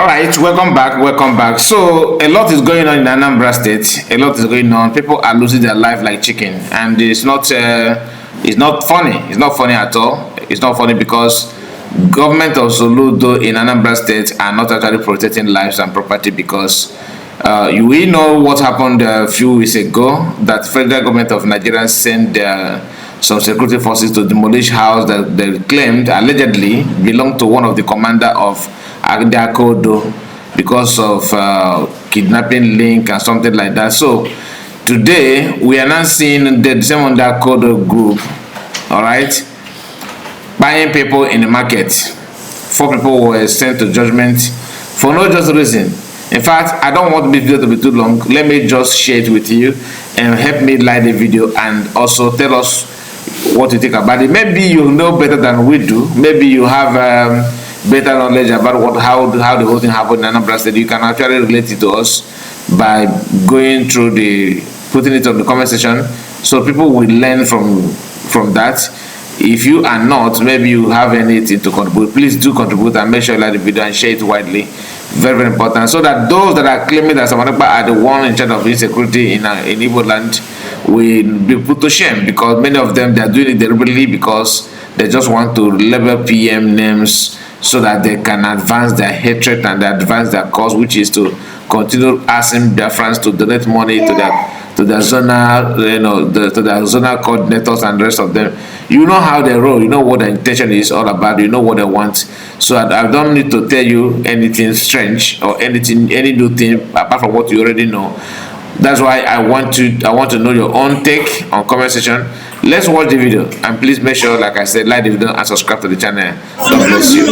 right, welcome back. Welcome back. So a lot is going on in Anambra State. A lot is going on. People are losing their life like chicken, and it's not funny. It's not funny at all. It's not funny because government of Soludo in Anambra State are not actually protecting lives and property because we know what happened a few weeks ago that federal government of Nigeria sent some security forces to demolish house that they claimed allegedly belonged to one of the commander of Agdakodo because of kidnapping link and something like that. So today we are now seeing the same Agdakodo group, all right, buying people in the market. 4 people were sent to judgment for no just reason. In fact, I don't want this video to be too long. Let me just share it with you and help me like the video and also tell us what you think about it. Maybe you know better than we do. Maybe you have better knowledge about how the whole thing happened in Anambra State. You can actually relate it to us by going through putting it on the comment section, so people will learn from that. If you are not, maybe you have anything to contribute, please do contribute and make sure you like the video and share it widely. Very, very important, so that those that are claiming that Samanakpa are the one in charge of insecurity in Igbo land will be put to shame, because many of them, they are doing it deliberately because they just want to label PM names so that they can advance their hatred and advance their cause, which is to continue asking their friends to donate money to their zonal, to their zonal coordinators and the rest of them. You know how they roll. You know what the intention is all about. You know what they want. So I don't need to tell you anything strange or any new thing apart from what you already know. That's why I want to know your own take on comment section. Let's watch the video and please make sure, like I said, like the video and subscribe to the channel. God bless you.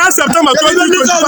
September 2025.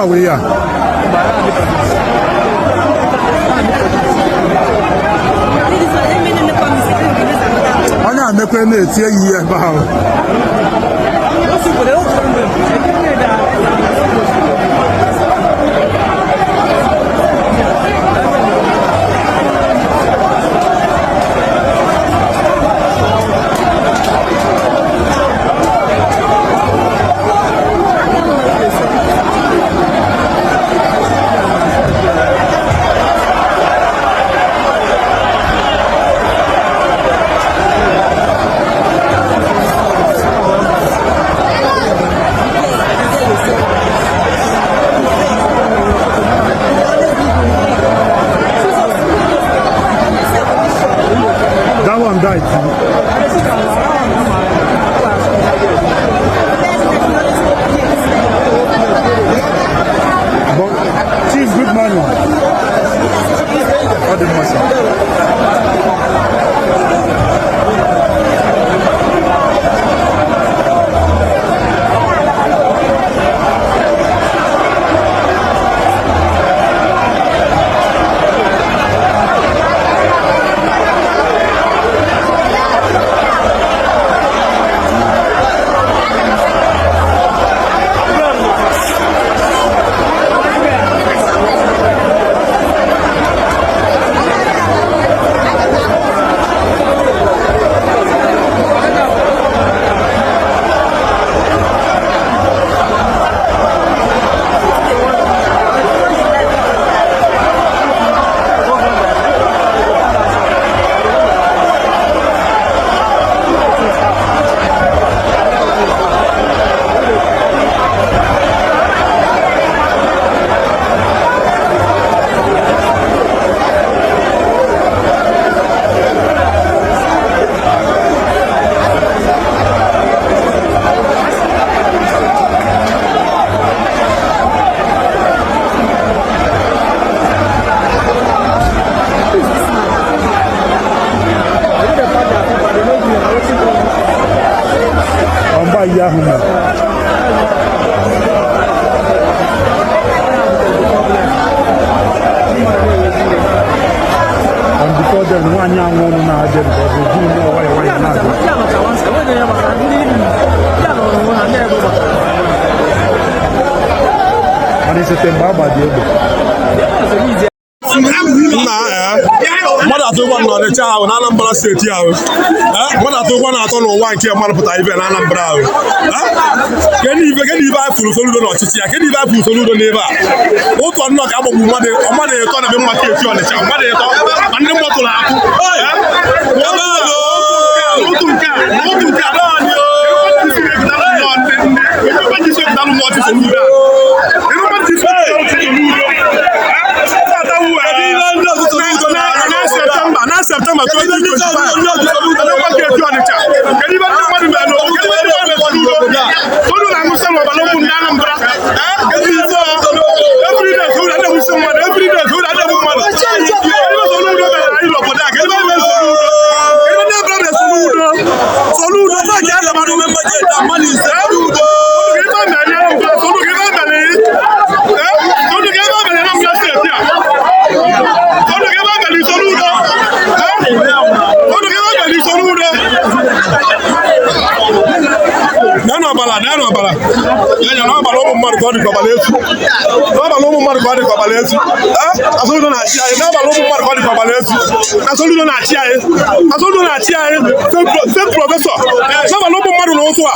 How we are? I'm not going to tell you about. mmadụ atụkwa na Ọnịcha ahụ na Anambra steeti ahụ mmadụ atụkwa na-atọ n'ụwa nke mmadụ pụtara ibe na Anambra ahụ kedụ ibe anyị fụrụ Soludo n'ọchịchị ya kedụ ibe anyị fụrụ Soludo n'ebe a otu ọnụnọ ka agbagbu mmadụ eto na be mma steeti Ọnịcha mmadụ eto ma ndị mmadụ na-akụ otu nke a September 2025. ka ọ dị ka ọbara efu n'abalị ụmụ mmadụ ka ọ dị ka ọbara efu Asoludo na-achị anyị n'abalị ụmụ mmadụ ka ọ dị ka ọbara efu Asoludo na-achị anyị Asoludo na-achị anyị fake prọfesọ n'abalị ụmụ mmadụ na ụtụ a